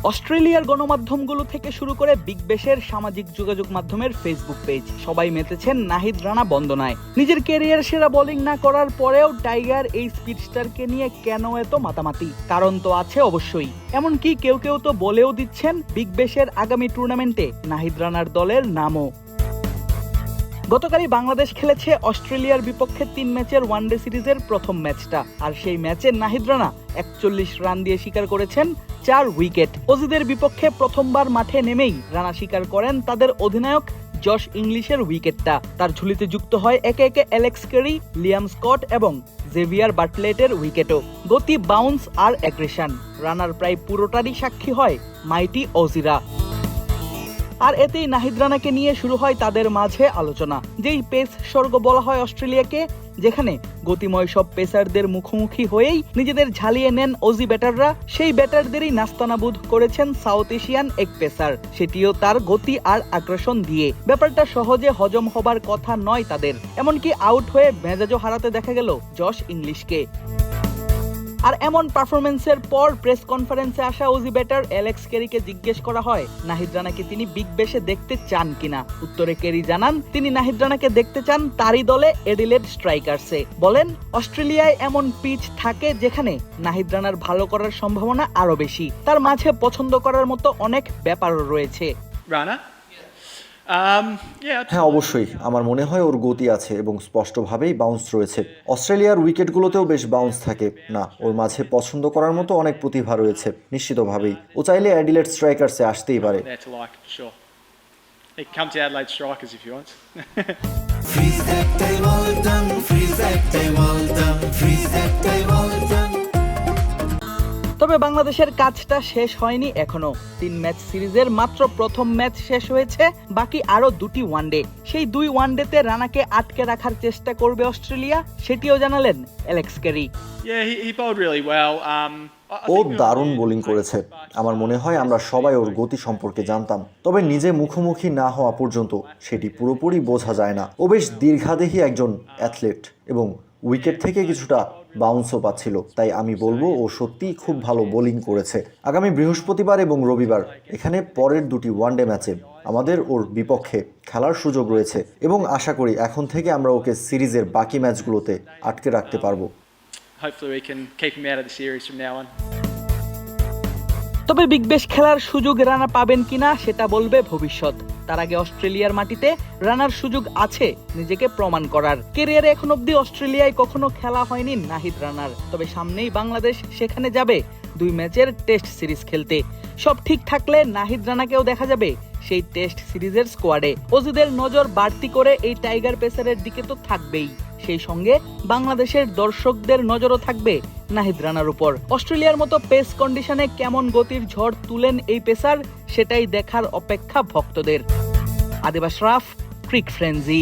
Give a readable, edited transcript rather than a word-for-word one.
অস্ট্রেলিয়ার গণমাধ্যমগুলো থেকে শুরু করে বিগ ব্যাশের সামাজিক যোগাযোগ মাধ্যমের ফেসবুক পেজ সবাই মেতেছেন নাহিদ রানা বন্দনায়। নিজের ক্যারিয়ার সেরা বোলিং না করার পরেও টাইগার এই স্পিডস্টারকে নিয়ে কেন এত মাতামাতি? কারণ তো আছে অবশ্যই। এমনকি কেউ কেউ তো বলেও দিচ্ছেন বিগ ব্যাশের আগামী টুর্নামেন্টে নাহিদ রানার দলের নামও। গতকালই বাংলাদেশ খেলেছে অস্ট্রেলিয়ার বিপক্ষে 3 ম্যাচের ওয়ানডে সিরিজের প্রথম ম্যাচটা, আর সেই ম্যাচে নাহিদ রানা 41 রান দিয়ে শিকার করেছেন 4 উইকেট। অজিদের বিপক্ষে প্রথমবার মাঠে নেমেই রানা শিকার করেন তাদের অধিনায়ক জশ ইংলিশের উইকেটটা। তার ঝুলিতে যুক্ত হয় একে একে অ্যালেক্স ক্যারি, লিয়াম স্কট এবং জেভিয়ার বাটলেটের উইকেটও। গতি, বাউন্স আর অ্যাগ্রেশন, রানার প্রায় পুরোটারই সাক্ষী হয় মাইটি অজিরা। আর এতেই নাহিদ রানাকে নিয়ে শুরু হয় তাদের মাঝে আলোচনা। যেই পেস স্বর্গ বলা হয় অস্ট্রেলিয়াকে, যেখানে গতিময় সব পেসারদের মুখোমুখি হয়েই নিজেদের ঝালিয়ে নেন অজি ব্যাটাররা, সেই ব্যাটারদেরই নাস্তানাবুদ করেছেন সাউথ এশিয়ান এক পেসার, সেটিও তার গতি আর আগ্রাসন দিয়ে। ব্যাপারটা সহজে হজম হবার কথা নয় তাদের। এমনকি আউট হয়ে মেজাজও হারাতে দেখা গেল জশ ইংলিশকে। আর এমন পারফরমেন্সের পর প্রেস কনফারেন্সে আসা অজি ব্যাটার অ্যালেক্স ক্যারিকে জিজ্ঞেস করা হয় নাহিদ রানাকে তিনি বিগ ব্যাশে দেখতে চান কিনা। উত্তরে ক্যারি জানান তিনি নাহিদ রানাকে দেখতে চান তারই দলে অ্যাডিলেড স্ট্রাইকার্সে। বলেন অস্ট্রেলিয়ায় এমন পিচ থাকে যেখানে নাহিদ রানার ভালো করার সম্ভাবনা আরো বেশি। তার মাঝে পছন্দ করার মতো অনেক ব্যাপারও রয়েছে। রানা? হ্যাঁ, অবশ্যই। আমার মনে হয় ওর গতি আছে এবং স্পষ্টভাবেই বাউন্স রয়েছে। অস্ট্রেলিয়ার উইকেটগুলোতেও বেশ বাউন্স থাকে। না, ওর মাঝে পছন্দ করার মতো অনেক প্রতিভা রয়েছে নিশ্চিতভাবেই। ও চাইলে অ্যাডিলেড স্ট্রাইকার্সে আসতেই পারে। তবে বাংলাদেশের কাজটা শেষ হয়নি এখনো। 3 ম্যাচ সিরিজের মাত্র প্রথম ম্যাচ শেষ হয়েছে, বাকি আরো 2টি ওয়ানডে। সেই 2 ওয়ানডেতে রানাকে আটকে রাখার চেষ্টা করবে অস্ট্রেলিয়া, সেটিও জানালেন অ্যালেক্স ক্যারি। ও দারুণ বোলিং করেছে। আমার মনে হয় আমরা সবাই ওর গতি সম্পর্কে জানতাম, তবে নিজে মুখোমুখি না হওয়া পর্যন্ত সেটি পুরোপুরি বোঝা যায় না। ও বেশ দীর্ঘাদেহী একজন অ্যাথলেট এবং উইকেট থেকে কিছুটা বাউন্সও পাচ্ছিল, তাই আমি বলবো ও সত্যিই খুব ভালো বোলিং করেছে। আগামী বৃহস্পতিবার এবং রবিবার এখানে পরের 2টি ওয়ানডে ম্যাচে আমাদের ওর বিপক্ষে খেলার সুযোগ রয়েছে এবং আশা করি এখন থেকে আমরা ওকে সিরিজের বাকি ম্যাচগুলোতে আটকে রাখতে পারবো। তবে বিগ ব্যাশ খেলার সুযোগ রানা পাবেন কিনা সেটা বলবে ভবিষ্যৎ। তার আগে অস্ট্রেলিয়ার মাটিতে রানার সুযোগ আছে নিজেকে প্রমাণ করার। ক্যারিয়ারে এখন অব্দি অস্ট্রেলিয়ায় কখনো খেলা হয়নি নাহিদ রানার, তবে সামনেই বাংলাদেশ সেখানে যাবে 2 ম্যাচের টেস্ট সিরিজ খেলতে। সব ঠিক থাকলে নাহিদ রানাকেও দেখা যাবে সেই টেস্ট সিরিজের স্কোয়াডে। অজিদের নজর বাড়তি করে এই টাইগার পেসারের দিকে তো থাকবেই, সেই সঙ্গে বাংলাদেশের দর্শকদের নজরও থাকবে নাহিদ রানার উপর। অস্ট্রেলিয়ার মতো পেস কন্ডিশনে কেমন গতির ঝড় তুলেন এই পেসার, সেটাই দেখার অপেক্ষা ভক্তদের। আদিব আশরাফ, ক্রিক ফ্রেন্জি।